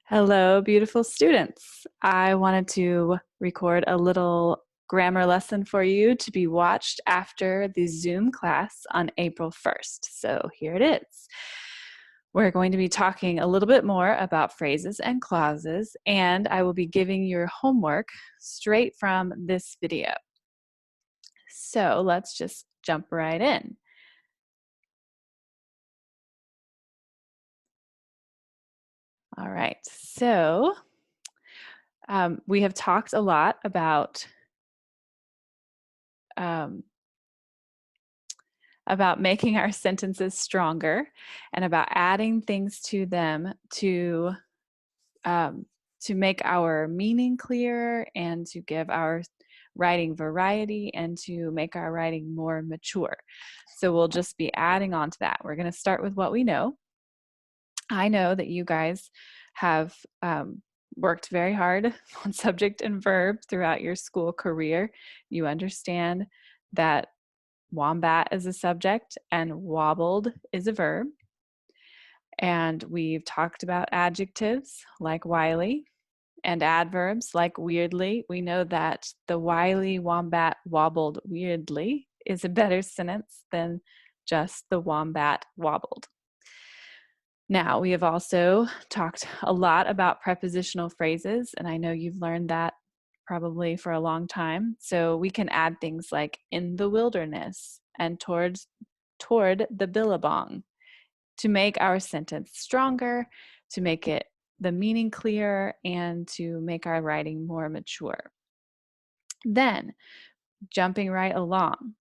Hello, beautiful students. I wanted to record a little grammar lesson for you to be watched after the Zoom class on April 1st. So here it is. We're going to be talking a little bit more about phrases and clauses, and I will be giving your homework straight from this video. So let's just jump right in. All right, so we have talked a lot um, about making our sentences stronger and about adding things to them to make our meaning clearer and to give our writing variety and to make our writing more mature. So we'll just be adding on to that. We're going to start with what we know. I know that you guys have worked very hard on subject and verb throughout your school career. You understand that wombat is a subject and wobbled is a verb. And we've talked about adjectives like wily and adverbs like weirdly. We know that the wily wombat wobbled weirdly is a better sentence than just the wombat wobbled. Now, we have also talked a lot about prepositional phrases, and I know you've learned that probably for a long time. So we can add things like in the wilderness and toward the billabong to make our sentence stronger, to make it the meaning clearer, and to make our writing more mature. Then, jumping right along,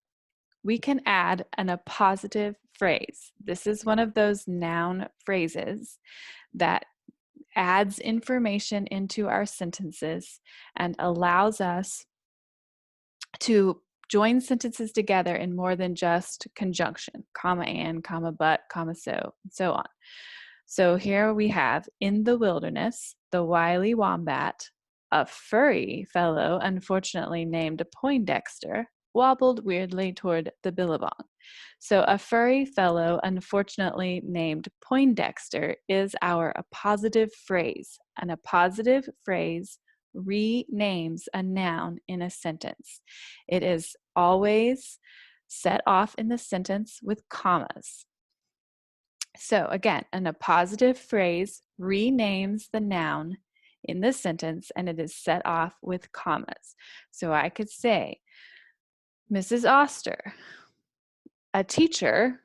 we can add an appositive phrase. This is one of those noun phrases that adds information into our sentences and allows us to join sentences together in more than just conjunction, comma and, comma but, comma so, and so on. So here we have, in the wilderness, the wily wombat, a furry fellow unfortunately named Poindexter, wobbled weirdly toward the billabong. So a furry fellow unfortunately named Poindexter is our appositive phrase. An appositive phrase renames a noun in a sentence. It is always set off in the sentence with commas. So again, an appositive phrase renames the noun in the sentence and it is set off with commas. So I could say, Mrs. Oster, a teacher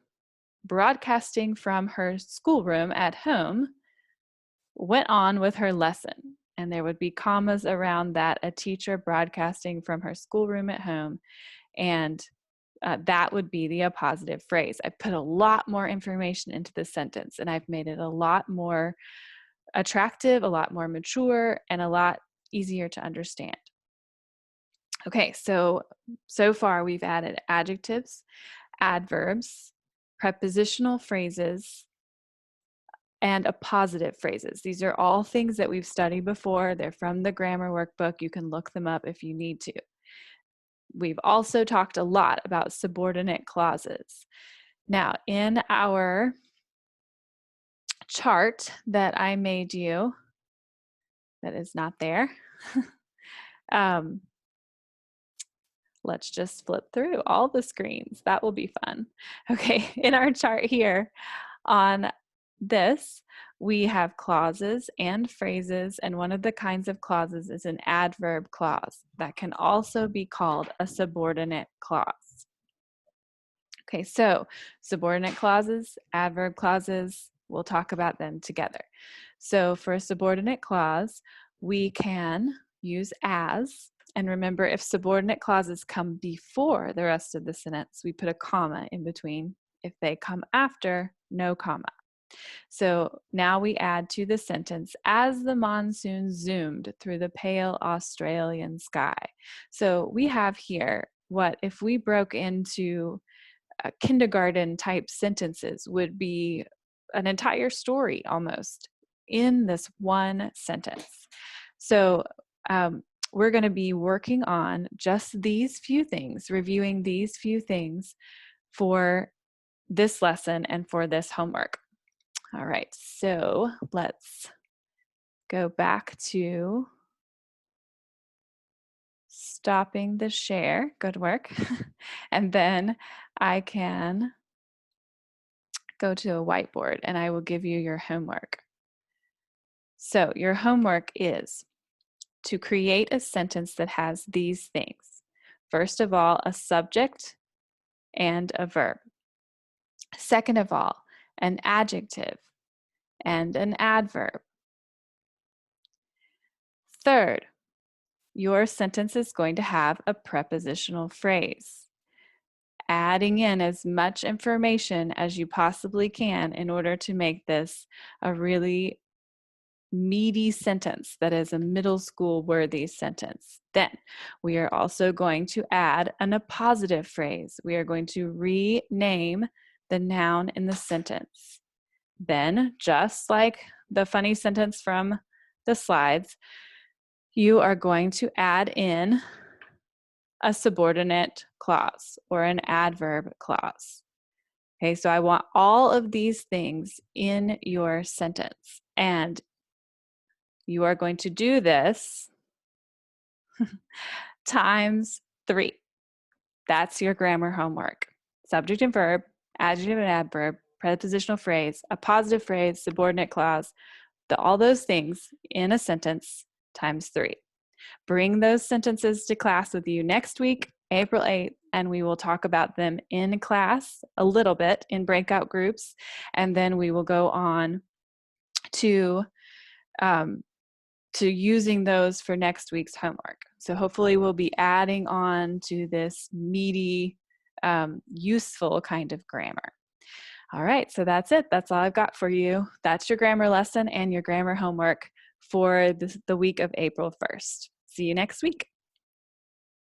broadcasting from her schoolroom at home, went on with her lesson. And there would be commas around that, a teacher broadcasting from her schoolroom at home. And that would be the appositive phrase. I put a lot more information into the sentence and I've made it a lot more attractive, a lot more mature, and a lot easier to understand. Okay, so far we've added adjectives, adverbs, prepositional phrases, and appositive phrases. These are all things that we've studied before. They're from the grammar workbook. You can look them up if you need to. We've also talked a lot about subordinate clauses. Now, in our chart that I made you, that is not there, let's just flip through all the screens. That will be fun. Okay, in our chart here on this, we have clauses and phrases, and one of the kinds of clauses is an adverb clause that can also be called a subordinate clause. Okay, so subordinate clauses, adverb clauses, we'll talk about them together. So for a subordinate clause, we can use as, and remember if subordinate clauses come before the rest of the sentence, we put a comma in between. If they come after, no comma. So now we add to the sentence, as the monsoon zoomed through the pale Australian sky. So we have here what if we broke into kindergarten type sentences would be an entire story almost in this one sentence. So we're going to be working on just these few things, reviewing these few things for this lesson and for this homework. All right, so let's go back to stopping the share. Good work. And then I can go to a whiteboard and I will give you your homework. So your homework is to create a sentence that has these things. First of all, a subject and a verb. Second of all, an adjective and an adverb. Third, your sentence is going to have a prepositional phrase, adding in as much information as you possibly can in order to make this a really meaty sentence that is a middle school worthy sentence. Then we are also going to add an appositive phrase. We are going to rename the noun in the sentence. Then, just like the funny sentence from the slides, you are going to add in a subordinate clause or an adverb clause. Okay, so I want all of these things in your sentence, and you are going to do this times 3. That's your grammar homework. Subject and verb, adjective and adverb, prepositional phrase, a positive phrase, subordinate clause, all those things in a sentence times 3. Bring those sentences to class with you next week, April 8th, and we will talk about them in class a little bit in breakout groups, and then we will go on to using those for next week's homework. So hopefully we'll be adding on to this meaty, useful kind of grammar. All right, so that's it. That's all I've got for you. That's your grammar lesson and your grammar homework for the week of April 1st. See you next week.